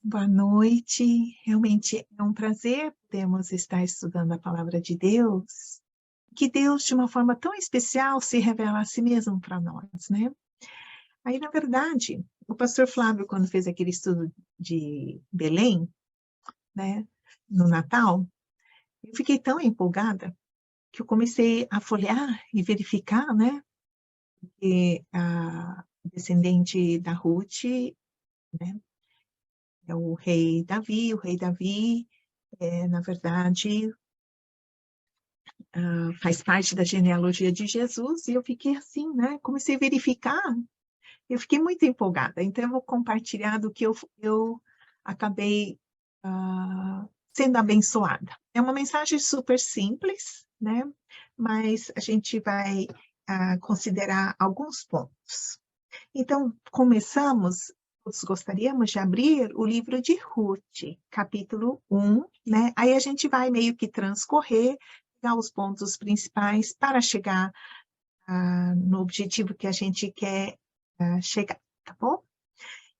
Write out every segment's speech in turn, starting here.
Boa noite. Realmente é um prazer podermos estar estudando a palavra de Deus. Que Deus, de uma forma tão especial, se revela a si mesmo para nós, né? Aí, na verdade, o pastor Flávio, quando fez aquele estudo de Belém, né, no Natal, eu fiquei tão empolgada que eu comecei a folhear e verificar, né, que a descendente da Ruth, né, é o rei Davi. O rei Davi na verdade, faz parte da genealogia de Jesus, e eu fiquei assim, né? Comecei a verificar, eu fiquei muito empolgada. Então, eu vou compartilhar do que eu acabei sendo abençoada. É uma mensagem super simples, né? Mas a gente vai considerar alguns pontos. Então, começamos, todos gostaríamos de abrir o livro de Ruth, capítulo 1, né? Aí a gente vai meio que transcorrer, pegar os pontos principais para chegar no objetivo que a gente quer chegar, tá bom?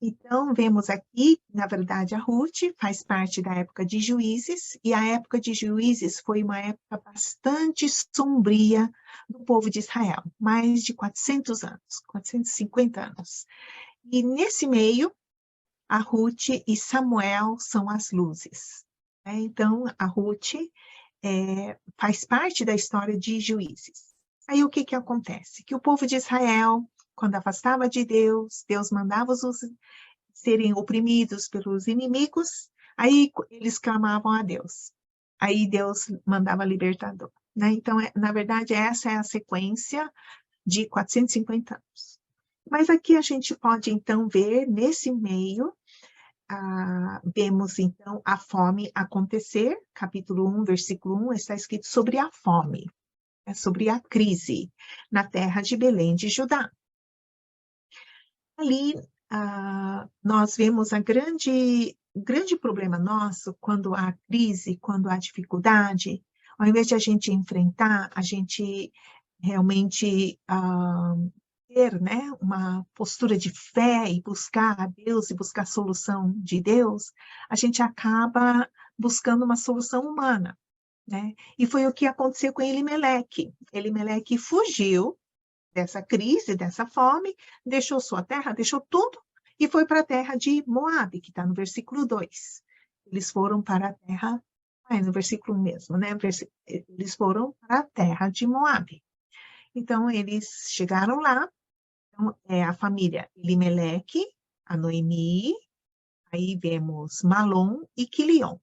Então, vemos aqui, na verdade, a Ruth faz parte da época de Juízes, e a época de Juízes foi uma época bastante sombria do povo de Israel, mais de 400 anos, 450 anos. E nesse meio, a Ruth e Samuel são as luzes, né? Então, a Ruth faz parte da história de Juízes. Aí o que que acontece? Que o povo de Israel, quando afastava de Deus, Deus mandava os serem oprimidos pelos inimigos, aí eles clamavam a Deus. Aí Deus mandava libertador, né? Então, na verdade, essa é a sequência de 450 anos. Mas aqui a gente pode, então, ver, nesse meio, vemos, então, a fome acontecer. Capítulo 1, versículo 1, está escrito sobre a fome, sobre a crise na terra de Belém de Judá. Ali, nós vemos o grande problema nosso quando há crise, quando há dificuldade. Ao invés de a gente enfrentar, a gente realmente ter, né, uma postura de fé e buscar a Deus e buscar a solução de Deus, a gente acaba buscando uma solução humana, né? E foi o que aconteceu com Elimeleque. Elimeleque fugiu dessa crise, dessa fome, deixou sua terra, deixou tudo e foi para a terra de Moabe, que está no versículo 2. Eles foram para a terra, no versículo 1 mesmo, né? Eles foram para a terra de Moabe. Então, eles chegaram lá. Então, é a família Elimeleque, a Noemi, aí vemos Malom e Quilion,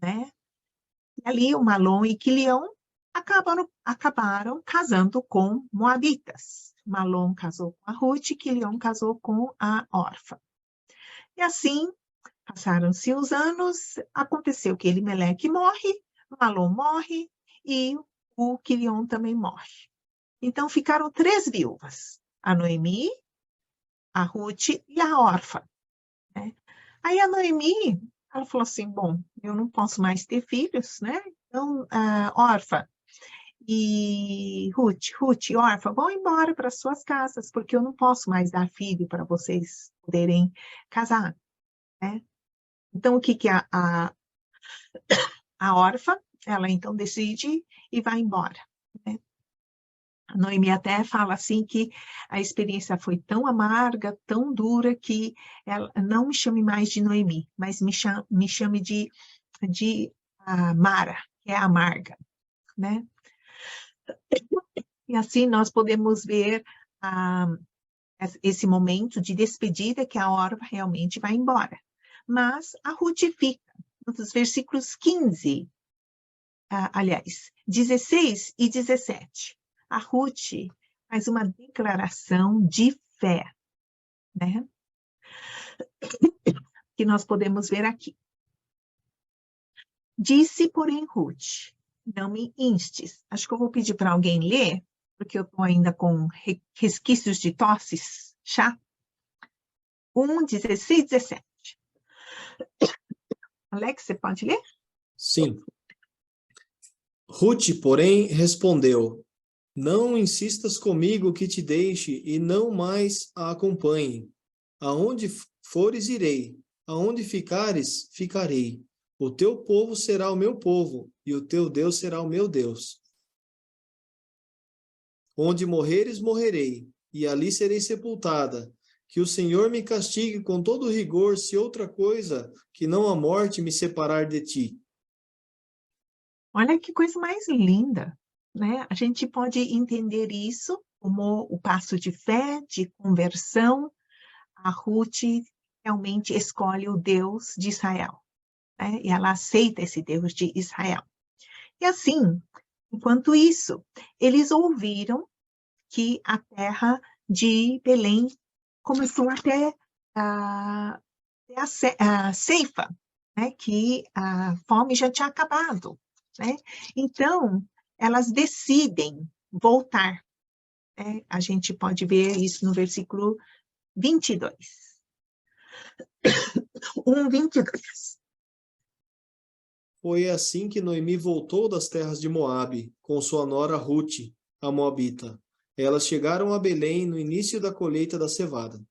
né? E ali o Malom e Quilion acabaram casando com moabitas. Malom casou com a Ruth, Quilion casou com a Orfa. E assim, passaram-se os anos, aconteceu que Elimeleque morre, Malom morre e o Quilion também morre. Então, ficaram 3 viúvas, a Noemi, a Ruth e a Orfa, né? Aí a Noemi, ela falou assim, bom, eu não posso mais ter filhos, né? Então, Orfa e Ruth e Orfa, vão embora para suas casas, porque eu não posso mais dar filho para vocês poderem casar, né? Então, o que que a Orfa, ela então decide e vai embora, né? A Noemi até fala assim que a experiência foi tão amarga, tão dura, que ela não me chame mais de Noemi, mas me chame de Mara, que é amarga, né? E assim nós podemos ver esse momento de despedida, que a Orfa realmente vai embora. Mas a Ruth fica, nos versículos 15, aliás, 16 e 17. A Ruth faz uma declaração de fé, né? Que nós podemos ver aqui. Disse, porém, Ruth, não me instes. Acho que eu vou pedir para alguém ler, porque eu estou ainda com resquícios de tosses, chá. 1, 16, 17. Alex, você pode ler? Sim. Ruth, porém, respondeu: Não insistas comigo que te deixe e não mais a acompanhe. Aonde fores, irei, Aonde ficares, ficarei. O teu povo será o meu povo, e o teu Deus será o meu Deus. Onde morreres, morrerei, e ali serei sepultada. Que o Senhor me castigue com todo rigor, se outra coisa que não a morte me separar de ti. Olha que coisa mais linda, né? A gente pode entender isso como o passo de fé, de conversão. A Ruth realmente escolhe o Deus de Israel, né? E ela aceita esse Deus de Israel. E assim, enquanto isso, eles ouviram que a terra de Belém começou até a ceifa, né? Que a fome já tinha acabado, né? Então, elas decidem voltar, né? A gente pode ver isso no versículo 22. 1:22. Foi assim que Noemi voltou das terras de Moabe, com sua nora Ruth, a moabita. Elas chegaram a Belém no início da colheita da cevada.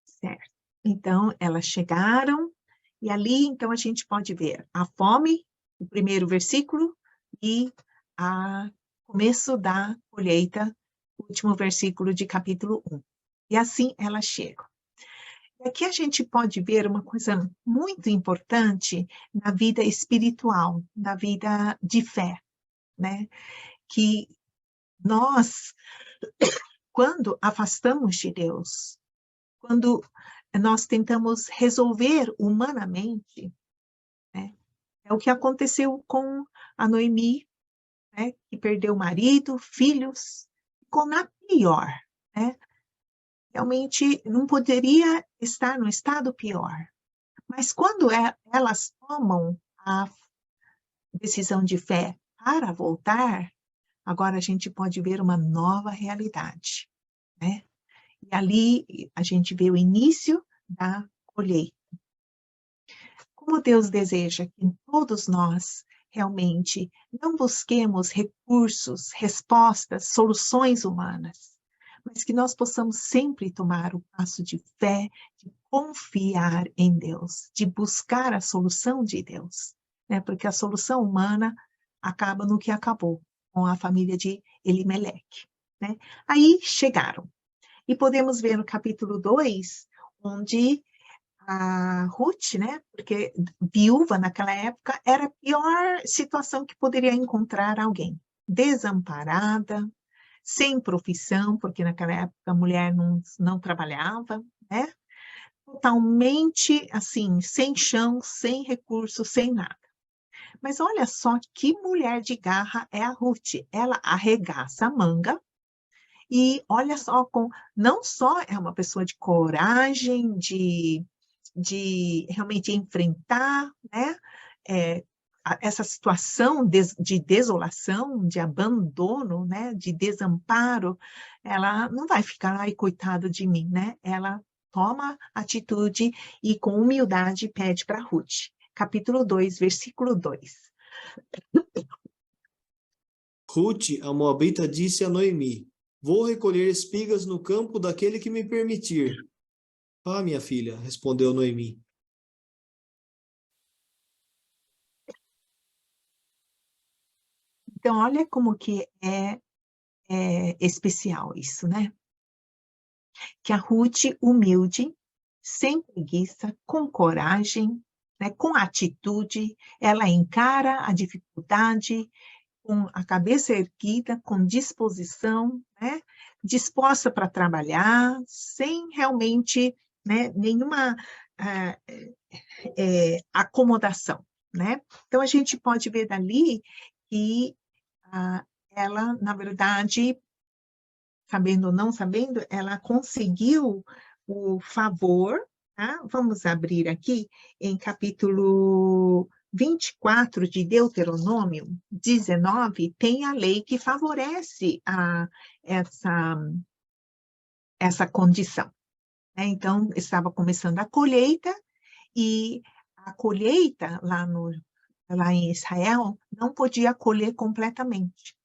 Certo. Então, elas chegaram, e ali, então, a gente pode ver a fome, o primeiro versículo, e o começo da colheita, o último versículo de capítulo 1. E assim elas chegam. E aqui a gente pode ver uma coisa muito importante na vida espiritual, na vida de fé, né? Que nós, quando afastamos de Deus, quando nós tentamos resolver humanamente, né? É o que aconteceu com a Noemi, né? Que perdeu o marido, filhos, ficou na pior, né? Realmente não poderia estar no estado pior. Mas quando elas tomam a decisão de fé para voltar, agora a gente pode ver uma nova realidade, né? E ali a gente vê o início da colheita. Como Deus deseja que todos nós realmente não busquemos recursos, respostas, soluções humanas, mas que nós possamos sempre tomar o passo de fé, de confiar em Deus, de buscar a solução de Deus, né? Porque a solução humana acaba no que acabou com a família de Elimeleque, né? Aí chegaram. E podemos ver no capítulo 2, onde a Ruth, né? Porque viúva naquela época era a pior situação que poderia encontrar alguém. Desamparada, sem profissão, porque naquela época a mulher não trabalhava, né? Totalmente assim, sem chão, sem recurso, sem nada. Mas olha só que mulher de garra é a Ruth. Ela arregaça a manga e olha só, não só é uma pessoa de coragem, de realmente enfrentar, né, essa situação de desolação, de abandono, né, de desamparo, ela não vai ficar, ai, coitado de mim, né? Ela toma atitude e com humildade pede para Ruth. Capítulo 2, versículo 2. Ruth, a moabita, disse a Noemi: Vou recolher espigas no campo daquele que me permitir. Ah, minha filha, respondeu Noemi. Então, olha como que é especial isso, né? Que a Ruth, humilde, sem preguiça, com coragem, né, com atitude, ela encara a dificuldade com a cabeça erguida, com disposição, né, disposta para trabalhar, sem realmente, né, nenhuma acomodação, né? Então, a gente pode ver dali que ela, na verdade, sabendo ou não sabendo, ela conseguiu o favor, tá? Vamos abrir aqui em capítulo 24 de Deuteronômio 19, tem a lei que favorece essa condição, né? Então, estava começando a colheita, e a colheita lá em Israel não podia colher completamente,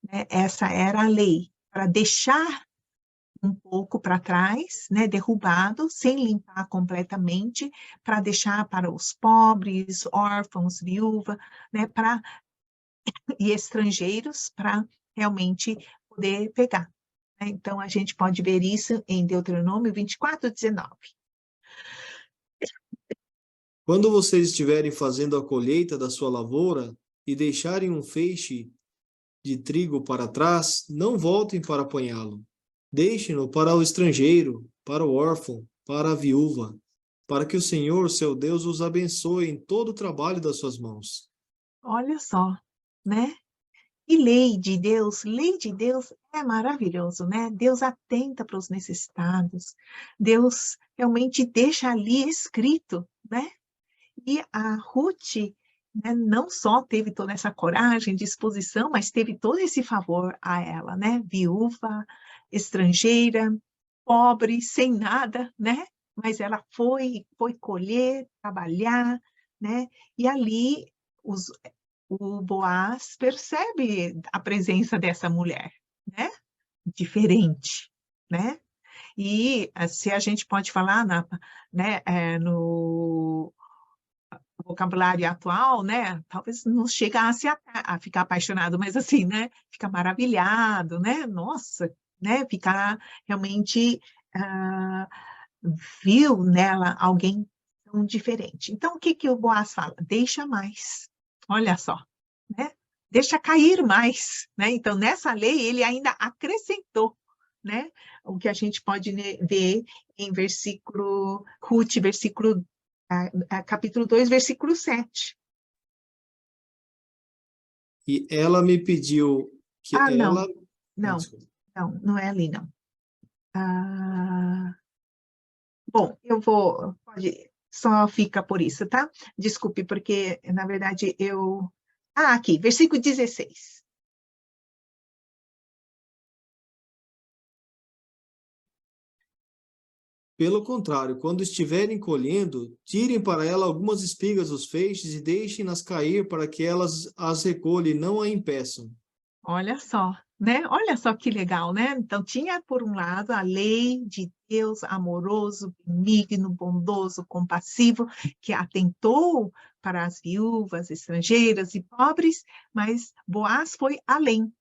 né? Essa era a lei, para deixar um pouco para trás, né, derrubado, sem limpar completamente, para deixar para os pobres, órfãos, viúva, né, e estrangeiros, para realmente poder pegar, né? Então, a gente pode ver isso em Deuteronômio 24:19. Quando vocês estiverem fazendo a colheita da sua lavoura e deixarem um feixe de trigo para trás, não voltem para apanhá-lo. Deixem-no para o estrangeiro, para o órfão, para a viúva, para que o Senhor, seu Deus, os abençoe em todo o trabalho das suas mãos. Olha só, né? E lei de Deus é maravilhoso, né? Deus atenta para os necessitados, Deus realmente deixa ali escrito, né? E a Ruth, né, não só teve toda essa coragem, disposição, mas teve todo esse favor a ela, né? Viúva, estrangeira, pobre, sem nada, né? Mas ela foi colher, trabalhar, né? E ali o Boaz percebe a presença dessa mulher, né? Diferente, né? E se a gente pode falar né, no vocabulário atual, né? Talvez não chegasse a ficar apaixonado, mas assim, né? Fica maravilhado, né? Nossa, né? Ficar realmente ah, viu nela alguém tão diferente. Então, o que que o Boaz fala? Deixa mais. Olha só, né? Deixa cair mais, né? Então, nessa lei, ele ainda acrescentou, né? O que a gente pode ver em Ruth, capítulo 2, versículo 7. E ela me pediu que Ah, ela... não, não, desculpa. não é ali, não. Ah, bom, só fica por isso, tá? Desculpe, porque, na verdade, aqui, versículo 16. Pelo contrário, quando estiverem colhendo, tirem para ela algumas espigas dos feixes e deixem-nas cair para que elas as recolham e não a impeçam. Olha só, né? Olha só que legal, né? Então, tinha, por um lado, a lei de Deus amoroso, benigno, bondoso, compassivo, que atentou para as viúvas, estrangeiras e pobres, mas Boaz foi além,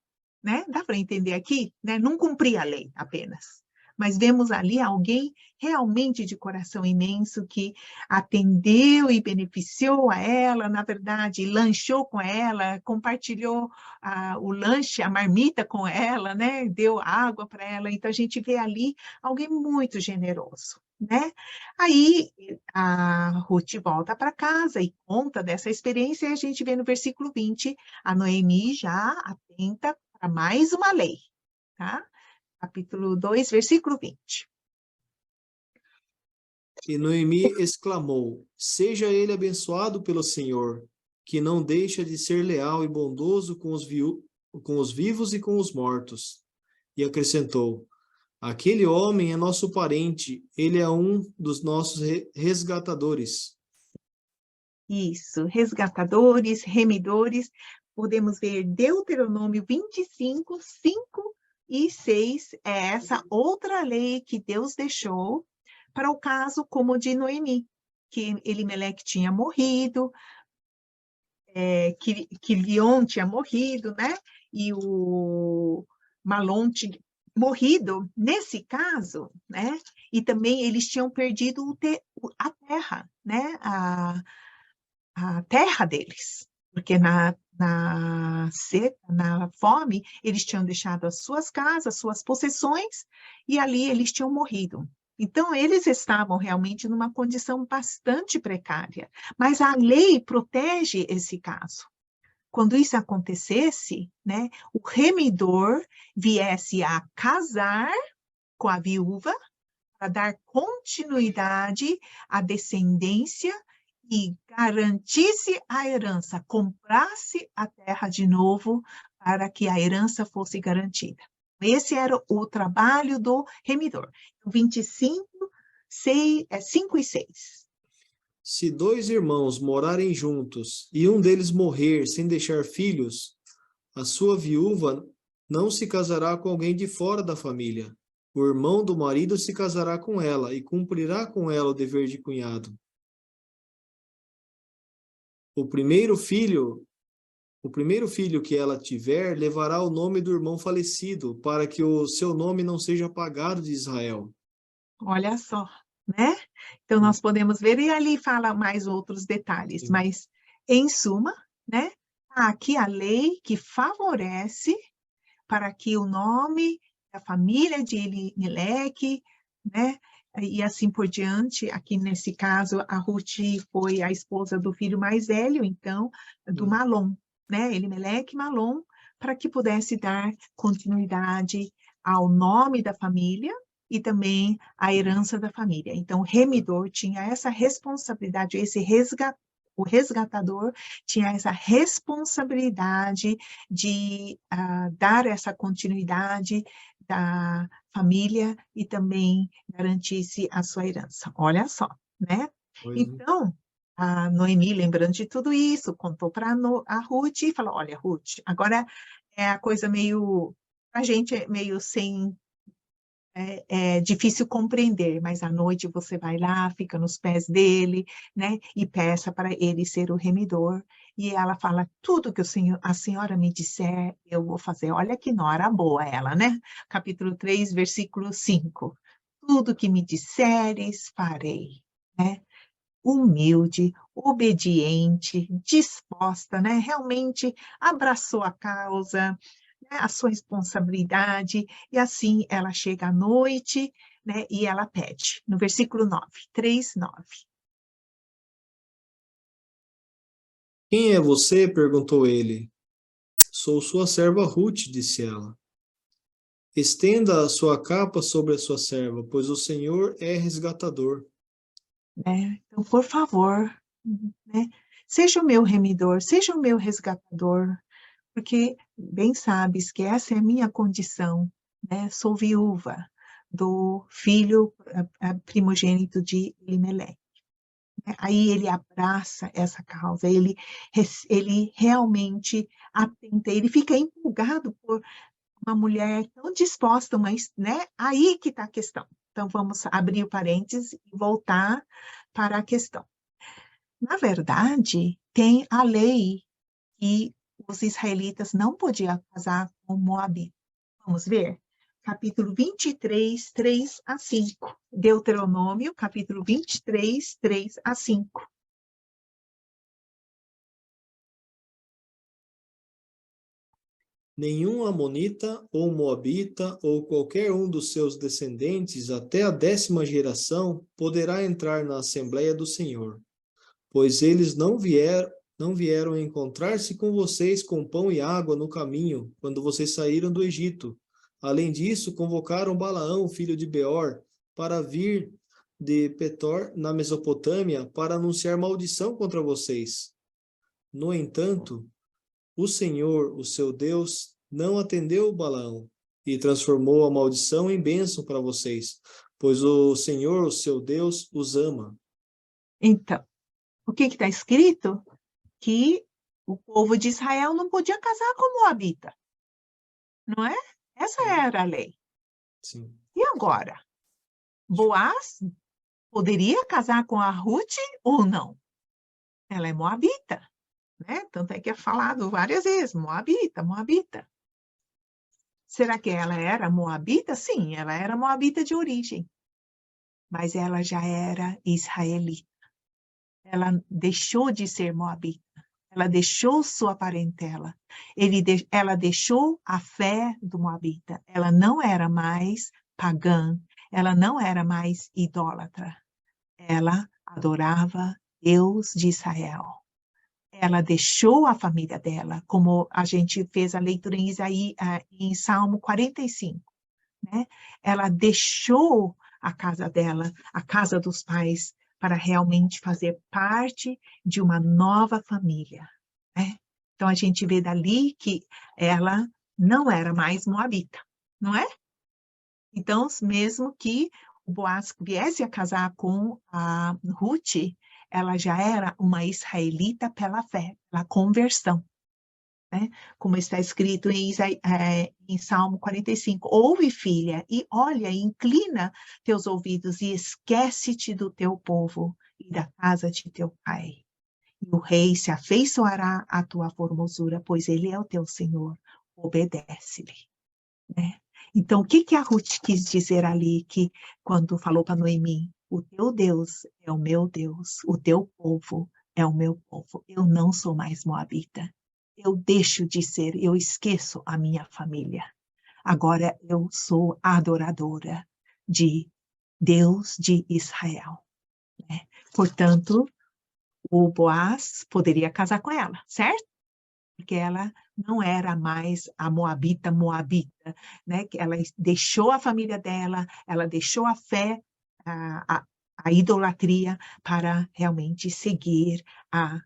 né? Dá para entender aqui, né? Não cumpria a lei apenas, mas vemos ali alguém realmente de coração imenso que atendeu e beneficiou a ela, na verdade, lanchou com ela, compartilhou o lanche, a marmita com ela, né? Deu água para ela. Então a gente vê ali alguém muito generoso, né? Aí a Ruth volta para casa e conta dessa experiência, e a gente vê no versículo 20, a Noemi já atenta para mais uma lei, tá? Capítulo 2, versículo 20. E Noemi exclamou: Seja ele abençoado pelo Senhor, que não deixa de ser leal e bondoso com os vivos e com os mortos. E acrescentou: Aquele homem é nosso parente, ele é um dos nossos resgatadores. Isso, resgatadores, remidores. Podemos ver Deuteronômio 25, 5 e 6. É essa outra lei que Deus deixou para o caso como o de Noemi, que Elimeleque tinha morrido, que Quilion tinha morrido, né? E o Malom tinha morrido, nesse caso, né? E também eles tinham perdido a terra, né? A terra deles, porque na seca, na fome, eles tinham deixado as suas casas, suas possessões, e ali eles tinham morrido. Então, eles estavam realmente numa condição bastante precária, mas a lei protege esse caso. Quando isso acontecesse, né, o remidor viesse a casar com a viúva para dar continuidade à descendência e garantisse a herança, comprasse a terra de novo para que a herança fosse garantida. Esse era o trabalho do remidor. 25, 5 e 6. Se dois irmãos morarem juntos e um deles morrer sem deixar filhos, a sua viúva não se casará com alguém de fora da família, O irmão do marido se casará com ela e cumprirá com ela o dever de cunhado. O primeiro filho que ela tiver levará o nome do irmão falecido, para que o seu nome não seja apagado de Israel. Olha só, né? Então, nós podemos ver, e ali fala mais outros detalhes, Sim. mas, em suma, né? Há aqui a lei que favorece para que o nome da família de Elimeleque, né? E assim por diante, aqui nesse caso, a Ruth foi a esposa do filho mais velho, então, do Malom, né? Elimeleque e Malom, para que pudesse dar continuidade ao nome da família e também à herança da família. Então, o remidor tinha essa responsabilidade, o resgatador tinha essa responsabilidade de dar essa continuidade da família e também garantisse a sua herança. Olha só, né? Então, a Noemi, lembrando de tudo isso, contou para a Ruth e falou, olha, Ruth, agora é a coisa meio, a gente é meio sem, é difícil compreender, mas à noite você vai lá, fica nos pés dele, né, e peça para ele ser o remidor, e ela fala, tudo que a senhora me disser, eu vou fazer. Olha que nora boa ela, né? Capítulo 3, versículo 5. Tudo que me disseres, farei, né? Humilde, obediente, disposta, né? Realmente abraçou a causa, né? A sua responsabilidade, e assim ela chega à noite, né? E ela pede, no versículo 9, 3:9. Quem é você? Perguntou ele. Sou sua serva Ruth, disse ela. Estenda a sua capa sobre a sua serva, pois o Senhor é resgatador. Né? Então, por favor, né? Seja o meu remidor, seja o meu resgatador, porque bem sabes que essa é a minha condição, né? Sou viúva do filho primogênito de Elimeleque. Aí ele abraça essa causa, ele realmente atenta, ele fica empolgado por uma mulher tão disposta, mas, né? Aí que está a questão. Então, vamos abrir o parênteses e voltar para a questão. Na verdade, tem a lei que os israelitas não podiam casar com Moabita. Vamos ver? Capítulo 23, 3-5. Deuteronômio, capítulo 23, 3-5. Nenhum amonita ou moabita ou qualquer um dos seus descendentes até a 10ª geração poderá entrar na Assembleia do Senhor, pois eles não vieram encontrar-se com vocês com pão e água no caminho, quando vocês saíram do Egito. Além disso, convocaram Balaão, filho de Beor, para vir de Petor, na Mesopotâmia, para anunciar maldição contra vocês. No entanto, o Senhor, o seu Deus, não atendeu Balaão e transformou a maldição em bênção para vocês, pois o Senhor, o seu Deus, os ama. Então, o que está escrito? Que o povo de Israel não podia casar com Moabita, não é? Essa era a lei. Sim. E agora? Boaz poderia casar com a Ruth ou não? Ela é moabita, né? Tanto é que é falado várias vezes, moabita, moabita. Será que ela era moabita? Sim, ela era moabita de origem, mas ela já era israelita. Ela deixou de ser moabita, ela deixou sua parentela, ela deixou a fé do moabita, ela não era mais pagã, ela não era mais idólatra, ela adorava Deus de Israel. Ela deixou a família dela, como a gente fez a leitura em Salmo 45, né? Ela deixou a casa dela, a casa dos pais, para realmente fazer parte de uma nova família, né? Então, a gente vê dali que ela não era mais moabita, não é? Então, mesmo que o Boaz viesse a casar com a Ruth, ela já era uma israelita pela fé, pela conversão. né? Como está escrito em Salmo 45, ouve, filha, e olha, inclina teus ouvidos e esquece-te do teu povo e da casa de teu pai. E o rei se afeiçoará à tua formosura, pois ele é o teu Senhor, obedece-lhe, né? Então, o que a Ruth quis dizer ali, que quando falou para Noemi, o teu Deus é o meu Deus, o teu povo é o meu povo, eu não sou mais moabita, eu deixo de ser, eu esqueço a minha família, agora eu sou adoradora de Deus de Israel, né? Portanto, o Boaz poderia casar com ela, certo? Porque ela não era mais a moabita, né? Que ela deixou a família dela, ela deixou a fé, a idolatria, para realmente seguir a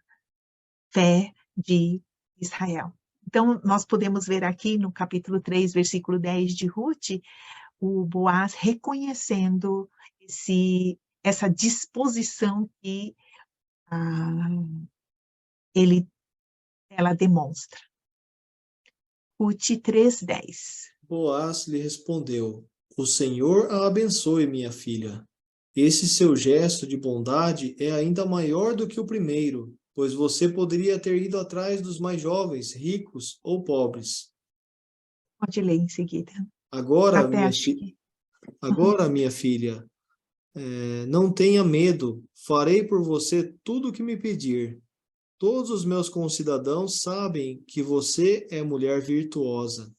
fé de Israel. Então, nós podemos ver aqui no capítulo 3, versículo 10 de Ruth, o Boaz reconhecendo essa disposição que ela demonstra. Ruth 3:10. Boaz lhe respondeu: O Senhor a abençoe, minha filha. Esse seu gesto de bondade é ainda maior do que o primeiro, pois você poderia ter ido atrás dos mais jovens, ricos ou pobres. Pode ler em seguida. Agora, Até minha, acho fi... que... Uhum. Agora, minha filha, não tenha medo, farei por você tudo o que me pedir. Todos os meus concidadãos sabem que você é mulher virtuosa.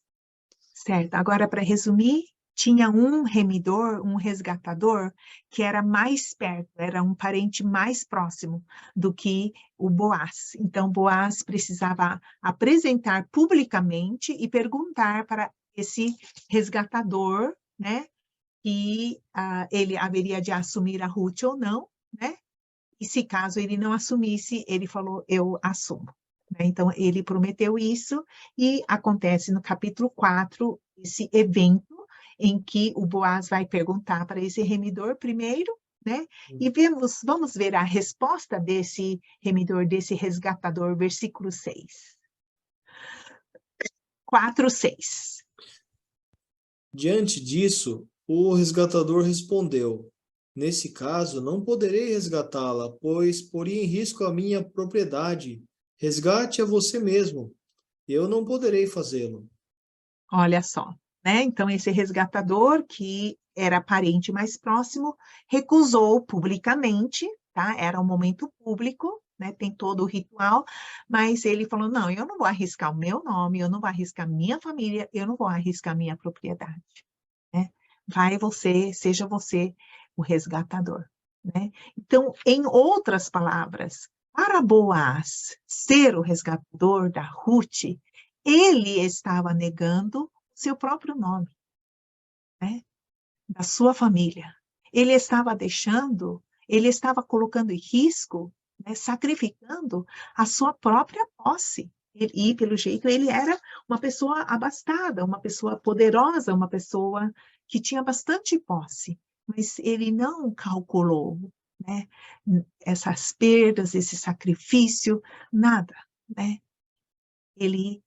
Certo. Agora, para resumir, tinha um remidor, um resgatador, que era mais perto, era um parente mais próximo do que o Boaz. Então, Boaz precisava apresentar publicamente e perguntar para esse resgatador, né, que ele haveria de assumir a Ruth ou não, né? E se caso ele não assumisse, ele falou, eu assumo, né? Então, ele prometeu isso e acontece no capítulo 4, esse evento em que o Boaz vai perguntar para esse remidor primeiro, né? E vamos ver a resposta desse remidor, desse resgatador, versículo 6. 4, 6. Diante disso, o resgatador respondeu: Nesse caso, não poderei resgatá-la, pois poria em risco a minha propriedade. Resgate a você mesmo. Eu não poderei fazê-lo. Olha só, né? Então, esse resgatador, que era parente mais próximo, recusou publicamente, tá? Era um momento público, né? Tem todo o ritual, mas ele falou: não, eu não vou arriscar o meu nome, eu não vou arriscar minha família, eu não vou arriscar minha propriedade, né? Vai você, seja você o resgatador, né? Então, em outras palavras, para Boaz ser o resgatador da Ruth, ele estava negando seu próprio nome, né? Da sua família. Ele estava colocando em risco, né, sacrificando a sua própria posse. E, pelo jeito, ele era uma pessoa abastada, uma pessoa poderosa, uma pessoa que tinha bastante posse, mas ele não calculou, né, essas perdas, esse sacrifício, nada, né? Ele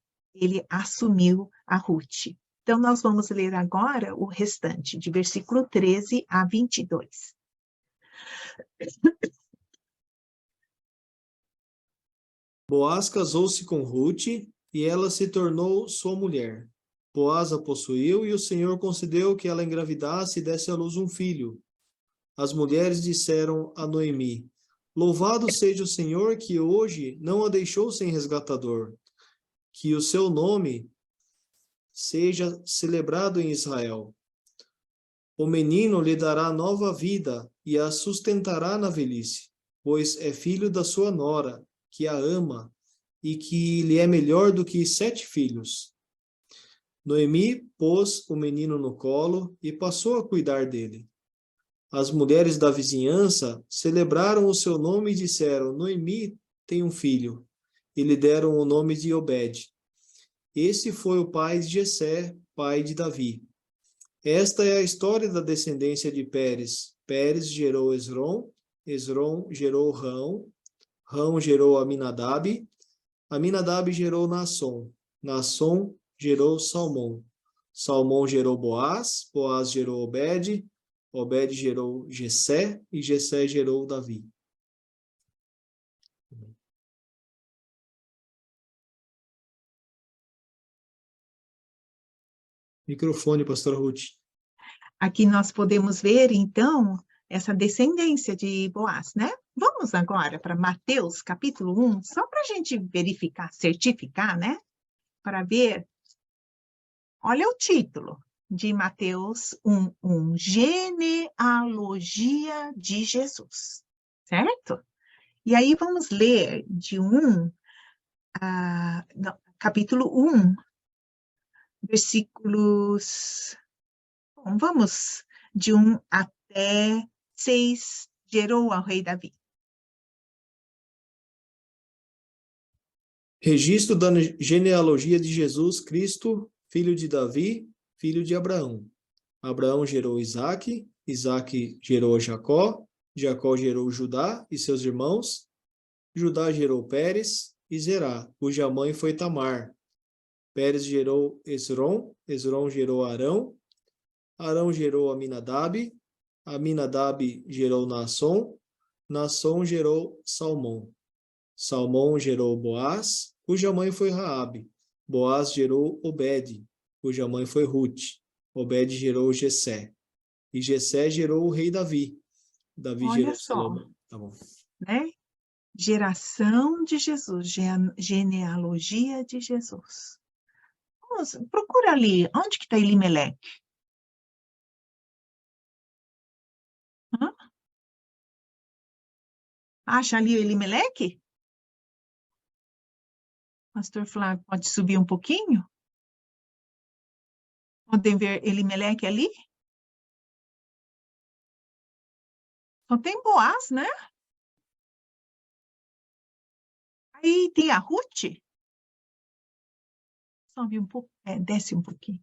assumiu a Ruth. Então, nós vamos ler agora o restante, de versículo 13 a 22. Boaz casou-se com Ruth e ela se tornou sua mulher. Boaz a possuiu e o Senhor concedeu que ela engravidasse e desse à luz um filho. As mulheres disseram a Noemi: Louvado seja o Senhor que hoje não a deixou sem resgatador, que o seu nome seja celebrado em Israel. O menino lhe dará nova vida e a sustentará na velhice, pois é filho da sua nora, que a ama e que lhe é melhor do que 7 filhos. Noemi pôs o menino no colo e passou a cuidar dele. As mulheres da vizinhança celebraram o seu nome e disseram: Noemi tem um filho. E lhe deram o nome de Obed. Esse foi o pai de Jessé, pai de Davi. Esta é a história da descendência de Pérez. Pérez gerou Esrom, Esrom gerou Rão, Rão gerou Aminadab, Aminadab gerou Naasson. Naasson gerou Salmão. Salmão gerou Boaz. Boaz gerou Obed. Obed gerou Jessé. E Jessé gerou Davi. Microfone, pastora Ruth. Aqui nós podemos ver, então, essa descendência de Boaz, né? Vamos agora para Mateus, capítulo 1, só para a gente verificar, certificar, né? Para ver. Olha o título de Mateus 1:1, Genealogia de Jesus, certo? E aí vamos ler de capítulo 1, versículos... Bom, vamos de 1 até 6, gerou ao rei Davi. Registro da genealogia de Jesus Cristo, filho de Davi, filho de Abraão. Abraão gerou Isaque, Isaque gerou Jacó, Jacó gerou Judá e seus irmãos, Judá gerou Pérez e Zerá, cuja mãe foi Tamar. Pérez gerou Esrom, Esrom gerou Arão, Arão gerou Aminadab, Aminadab gerou Naasson, Naasson gerou Salmão. Salmão gerou Boaz, cuja mãe foi Raabe. Boaz gerou Obed, cuja mãe foi Ruth. Obed gerou Jessé. E Jessé gerou o rei Davi. Davi Olha gerou só, Salomão. Tá bom. né? Geração de Jesus, genealogia de Jesus. Vamos, procura ali, onde que está Elimeleque? Hã? Acha ali o Elimeleque? Pastor Flávio, pode subir um pouquinho? Podem ver Elimeleque ali? Só tem Boaz, né? Aí tem a Ruth. Sobe um pouco, desce um pouquinho.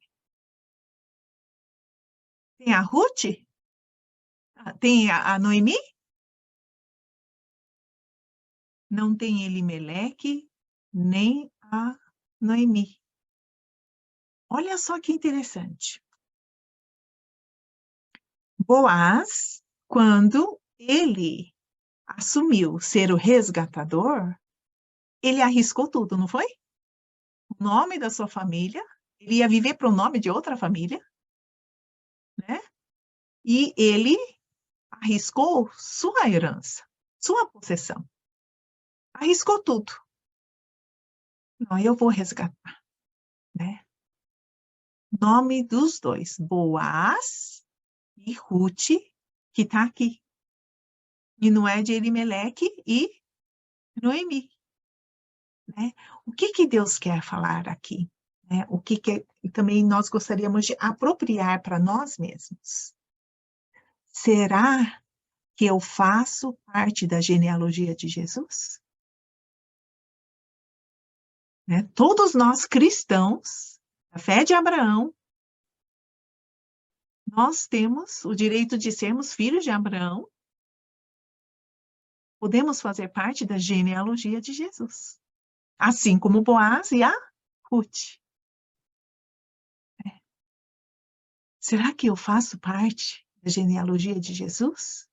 Tem a Ruth? Tem a Noemi? Não tem Elimeleque, nem a Noemi. Olha só que interessante. Boaz, quando ele assumiu ser o resgatador, ele arriscou tudo, não foi? O nome da sua família, ele ia viver para o nome de outra família, né? E ele arriscou sua herança, sua possessão. Arriscou tudo. Não, eu vou resgatar, né? Nome dos dois, Boaz e Ruth, que está aqui. E não é de Elimeleque e Noemi. Né? O que Deus quer falar aqui? Né? O que também nós gostaríamos de apropriar para nós mesmos? Será que eu faço parte da genealogia de Jesus? Né? Todos nós cristãos, a fé de Abraão, nós temos o direito de sermos filhos de Abraão, podemos fazer parte da genealogia de Jesus, assim como Boaz e a Ruth. Será que eu faço parte da genealogia de Jesus?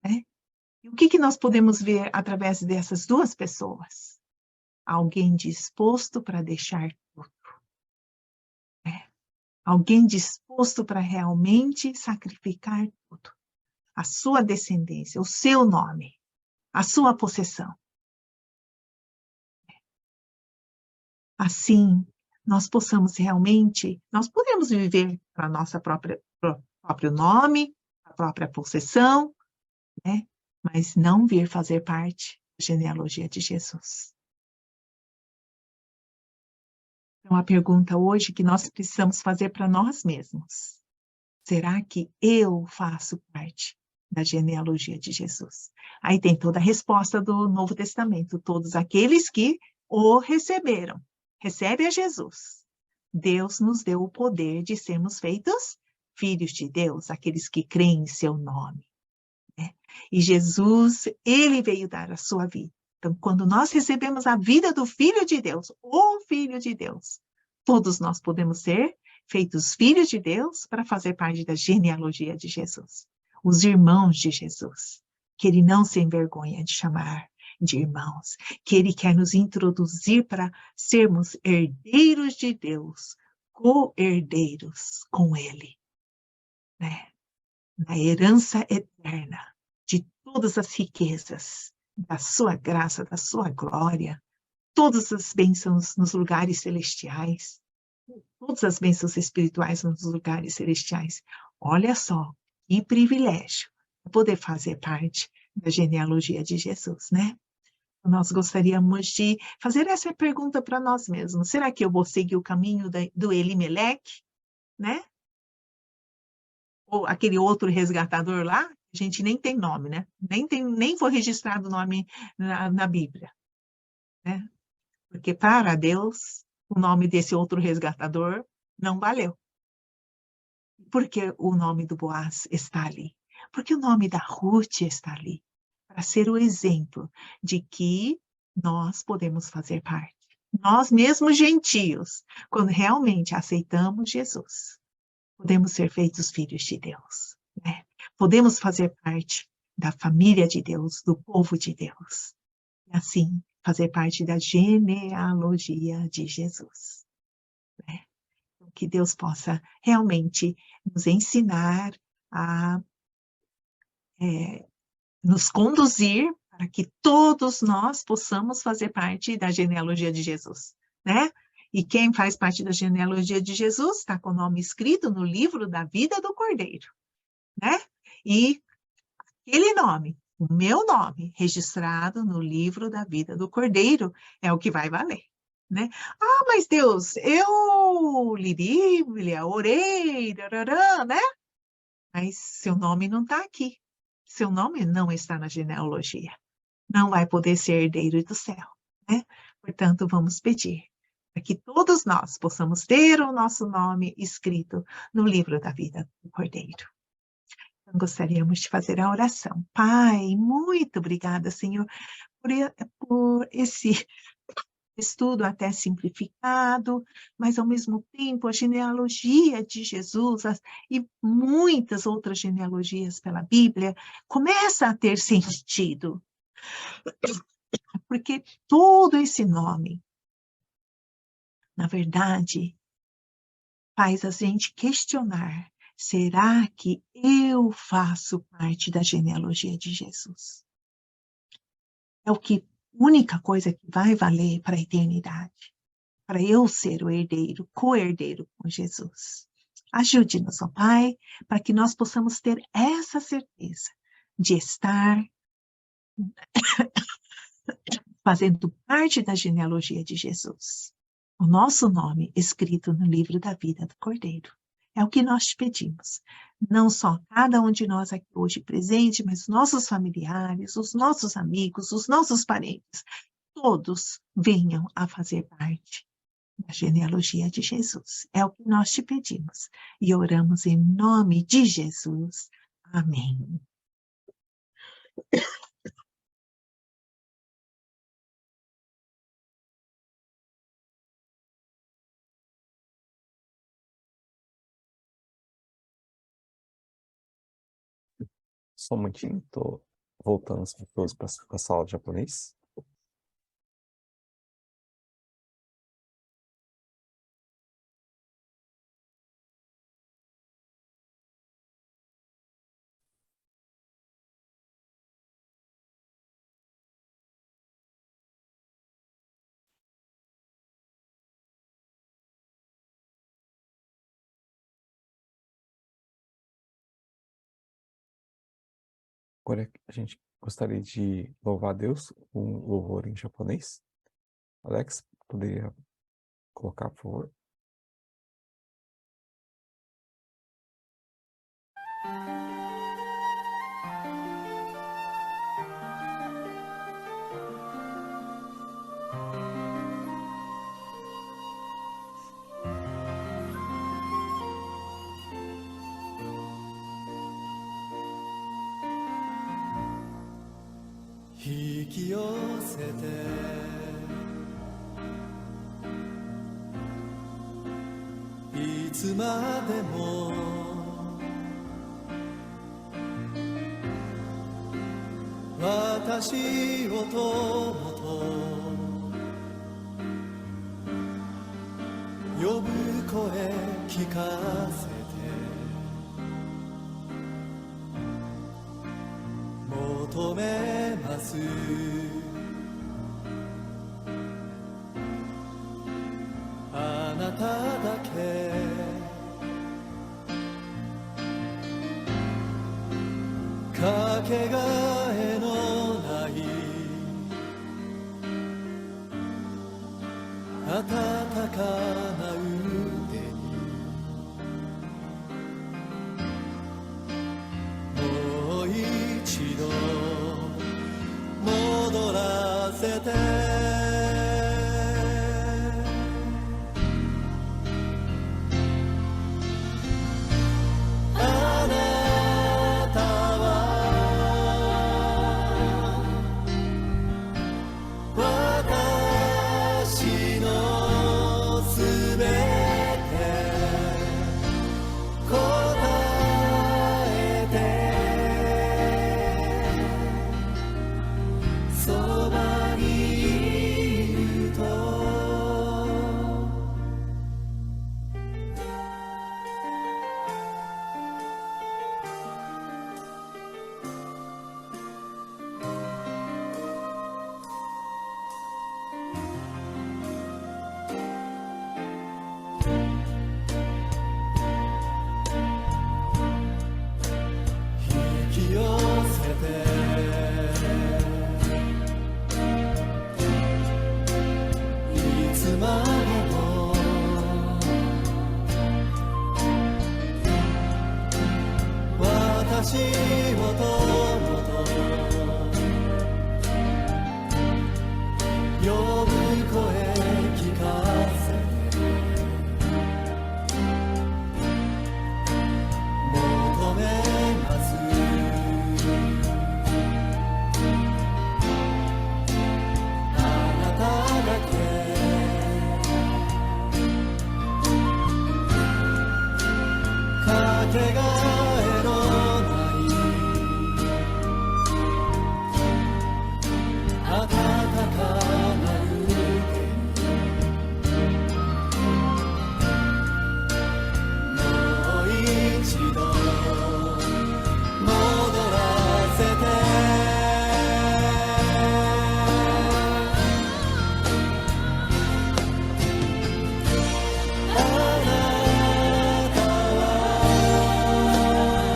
E o que nós podemos ver através dessas duas pessoas? Alguém disposto para deixar tudo. Alguém disposto para realmente sacrificar tudo. A sua descendência, o seu nome, a sua possessão. Assim, nós possamos realmente, nós podemos viver para nossa próprio nome, a própria possessão, né? Mas não vir fazer parte da genealogia de Jesus. Então, a pergunta hoje que nós precisamos fazer para nós mesmos. Será que eu faço parte da genealogia de Jesus? Aí tem toda a resposta do Novo Testamento. Todos aqueles que o receberam. Recebe a Jesus. Deus nos deu o poder de sermos feitos filhos de Deus, aqueles que creem em seu nome. Né? E Jesus, ele veio dar a sua vida. Então, quando nós recebemos a vida do Filho de Deus, o Filho de Deus, todos nós podemos ser feitos filhos de Deus para fazer parte da genealogia de Jesus. Os irmãos de Jesus, que ele não se envergonha de chamar de irmãos, que ele quer nos introduzir para sermos herdeiros de Deus, co-herdeiros com ele, né? Na herança eterna de todas as riquezas, da sua graça, da sua glória, todas as bênçãos nos lugares celestiais, todas as bênçãos espirituais nos lugares celestiais. Olha só, que privilégio poder fazer parte da genealogia de Jesus, né? Nós gostaríamos de fazer essa pergunta para nós mesmos. Será que eu vou seguir o caminho do Elimeleque, né? Ou aquele outro resgatador lá? A gente nem tem nome, né? Nem foi registrado o nome na Bíblia, né? Porque para Deus, o nome desse outro resgatador não valeu. Por que o nome do Boaz está ali? Porque o nome da Ruth está ali, para ser o exemplo de que nós podemos fazer parte. Nós mesmos gentios, quando realmente aceitamos Jesus, podemos ser feitos filhos de Deus, né? Podemos fazer parte da família de Deus, do povo de Deus. E assim, fazer parte da genealogia de Jesus, né? Que Deus possa realmente nos ensinar a nos conduzir para que todos nós possamos fazer parte da genealogia de Jesus, né? E quem faz parte da genealogia de Jesus está com o nome escrito no livro da vida do Cordeiro, né? E aquele nome, o meu nome, registrado no livro da vida do Cordeiro, é o que vai valer, né? Ah, mas Deus, eu li Bíblia, orei, darará, né? Mas seu nome não está aqui. Seu nome não está na genealogia. Não vai poder ser herdeiro do céu, né? Portanto, vamos pedir para que todos nós possamos ter o nosso nome escrito no livro da vida do Cordeiro. Então, gostaríamos de fazer a oração. Pai, muito obrigada, Senhor, por esse estudo até simplificado, mas ao mesmo tempo a genealogia de Jesus e muitas outras genealogias pela Bíblia começa a ter sentido, porque todo esse nome, na verdade, faz a gente questionar: será que eu faço parte da genealogia de Jesus? É a única coisa que vai valer para a eternidade, para eu ser o herdeiro, co-herdeiro com Jesus. Ajude-nos, ó Pai, para que nós possamos ter essa certeza de estar fazendo parte da genealogia de Jesus. O nosso nome escrito no livro da vida do Cordeiro. É o que nós te pedimos. Não só cada um de nós aqui hoje presente, mas os nossos familiares, os nossos amigos, os nossos parentes, todos venham a fazer parte da genealogia de Jesus. É o que nós te pedimos e oramos em nome de Jesus. Amém. Só um momentinho, tô voltando as pessoas para a sala de japonês. Agora a gente gostaria de louvar a Deus com um louvor em japonês. Alex, poderia colocar, por favor? 引き寄せていつまでも私を友と呼ぶ声聞かせて求めますあなただけかけがえのない温かな腕にもう一度戻らせて引き寄せていつまでも私を友と呼ぶ声聞かせて求めますあなただけかけがえのない温かな腕もう一度戻らせてあなた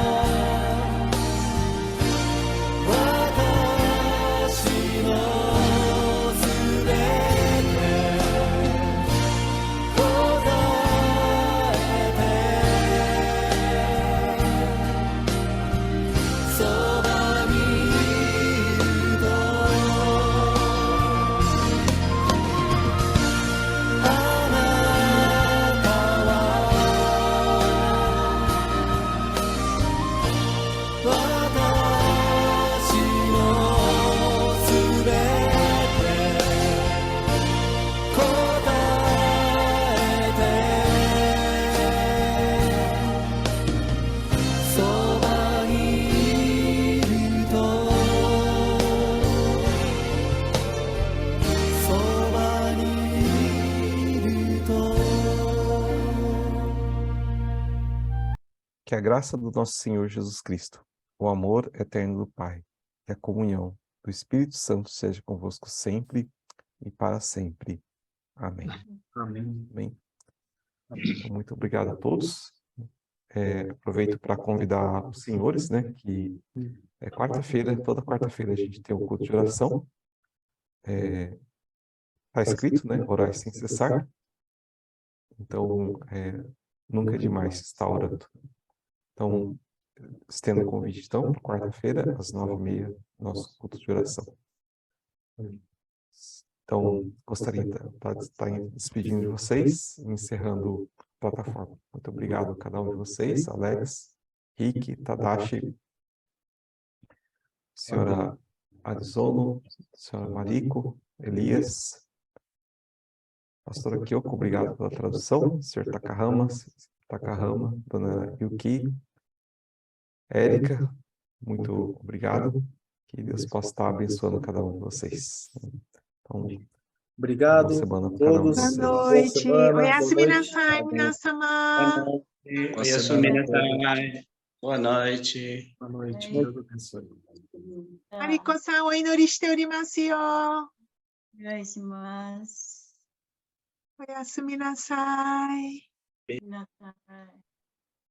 私のすべて答えてそばにいるとあなたは私のすべて答えてそばにいるとそばにいると Que a graça do nosso Senhor Jesus Cristo, o amor eterno do Pai e a comunhão do Espírito Santo seja convosco sempre e para sempre. Amém. Amém. Amém. Então, muito obrigado a todos. Aproveito para convidar os senhores, né, que é quarta-feira, toda quarta-feira a gente tem um culto de oração. Está escrito, né, orar sem cessar. Então, nunca é demais estar orando. Então, estendo o convite, então, para quarta-feira, às 9h30, nosso culto de oração. Então, gostaria de estar despedindo de vocês, encerrando a plataforma. Muito obrigado a cada um de vocês, Alex, Rick, Tadashi, senhora Adisono, senhora Mariko, Elias, pastora Kyoko, obrigado pela tradução, senhor Takahama, dona Yuki, Érica, muito obrigado, que Deus possa estar abençoando cada um de vocês. Então, Obrigado boa semana a para cada um de todos. Boa vocês. noite. semana, boa Oyasumi noite. nasai, minasama. Oyasumi nasai. Boa noite. Boa noite. Deus abençoe. Mariko-san, o inori shite orimasu yo. Oyasumi nasai.